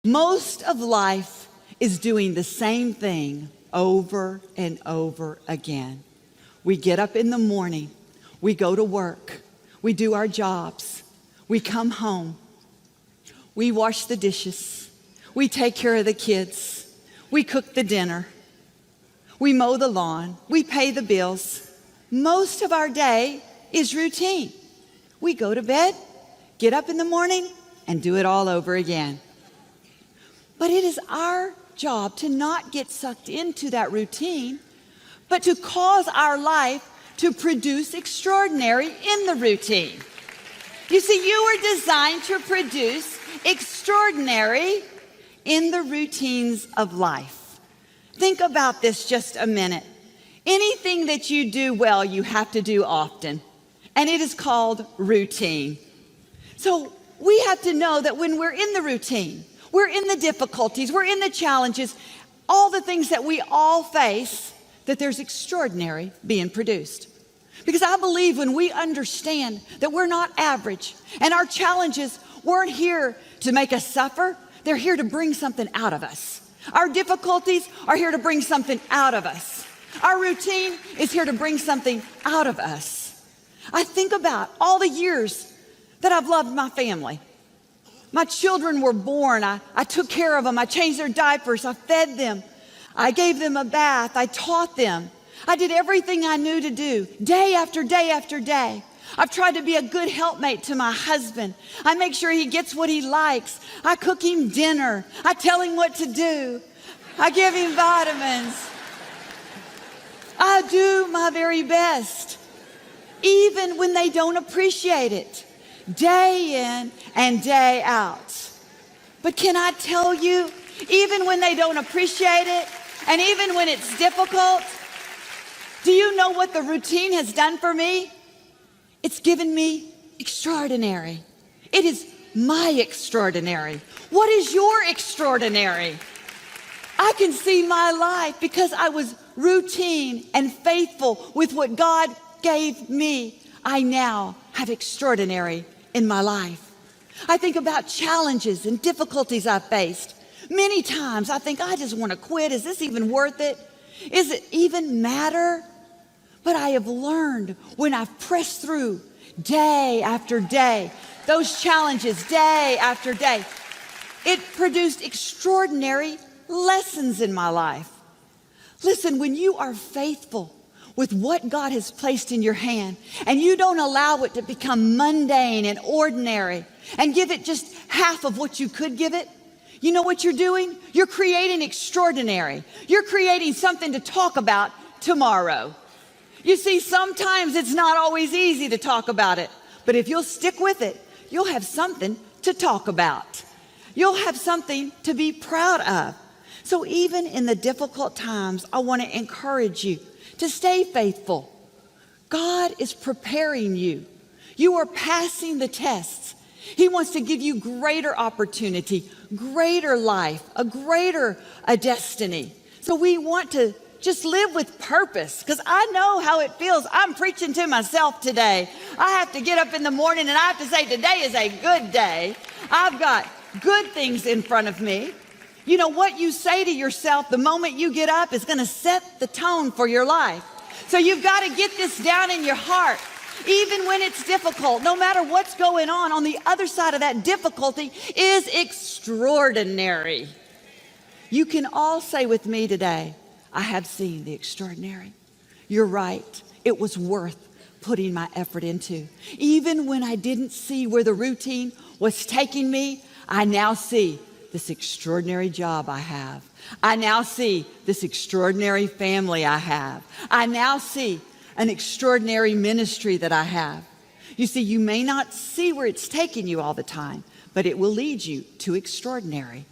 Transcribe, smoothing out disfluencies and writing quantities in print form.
Most of life is doing the same thing over and over again. We get up in the morning, we go to work, we do our jobs, we come home, we wash the dishes, we take care of the kids, we cook the dinner, we mow the lawn, we pay the bills. Most of our day is routine. We go to bed, get up in the morning, and do it all over again. But it is our job to not get sucked into that routine, but to cause our life to produce extraordinary in the routine. You see, you were designed to produce extraordinary in the routines of life. Think about this just a minute. Anything that you do well, you have to do often, and it is called routine. So we have to know that when we're in the routine, we're in the difficulties, we're in the challenges, all the things that we all face, that there's extraordinary being produced. Because I believe when we understand that we're not average and our challenges weren't here to make us suffer, they're here to bring something out of us. Our difficulties are here to bring something out of us. Our routine is here to bring something out of us. I think about all the years that I've loved my family. My children were born. I took care of them. I changed their diapers. I fed them. I gave them a bath. I taught them. I did everything I knew to do, day after day after day. I've tried to be a good helpmate to my husband. I make sure he gets what he likes. I cook him dinner. I tell him what to do. I give him vitamins. I do my very best, even when they don't appreciate it, day in and day out. But can I tell you, even when they don't appreciate it, and even when it's difficult, do you know what the routine has done for me? It's given me extraordinary. It is my extraordinary. What is your extraordinary? I can see my life because I was routine and faithful with what God gave me. I now have extraordinary in my life. I think about challenges and difficulties I've faced. Many times I think, I just want to quit. Is this even worth it? Is it even matter? But I have learned when I've pressed through day after day, those challenges day after day, it produced extraordinary lessons in my life. Listen, when you are faithful with what God has placed in your hand, and you don't allow it to become mundane and ordinary and give it just half of what you could give it, you know what you're doing? You're creating extraordinary. You're creating something to talk about tomorrow. You see, sometimes it's not always easy to talk about it, but if you'll stick with it, you'll have something to talk about. You'll have something to be proud of. So even in the difficult times, I want to encourage you to stay faithful. God is preparing you. You are passing the tests. He wants to give you greater opportunity, greater life, a greater destiny. So we want to just live with purpose, because I know how it feels. I'm preaching to myself today. I have to get up in the morning and I have to say, today is a good day. I've got good things in front of me. You know, what you say to yourself the moment you get up is going to set the tone for your life. So you've got to get this down in your heart. Even when it's difficult, no matter what's going on the other side of that difficulty is extraordinary. You can all say with me today, I have seen the extraordinary. You're right. It was worth putting my effort into. Even when I didn't see where the routine was taking me, I now see this extraordinary job I have. I now see this extraordinary family I have. I now see an extraordinary ministry that I have. You see, you may not see where it's taking you all the time, but it will lead you to extraordinary.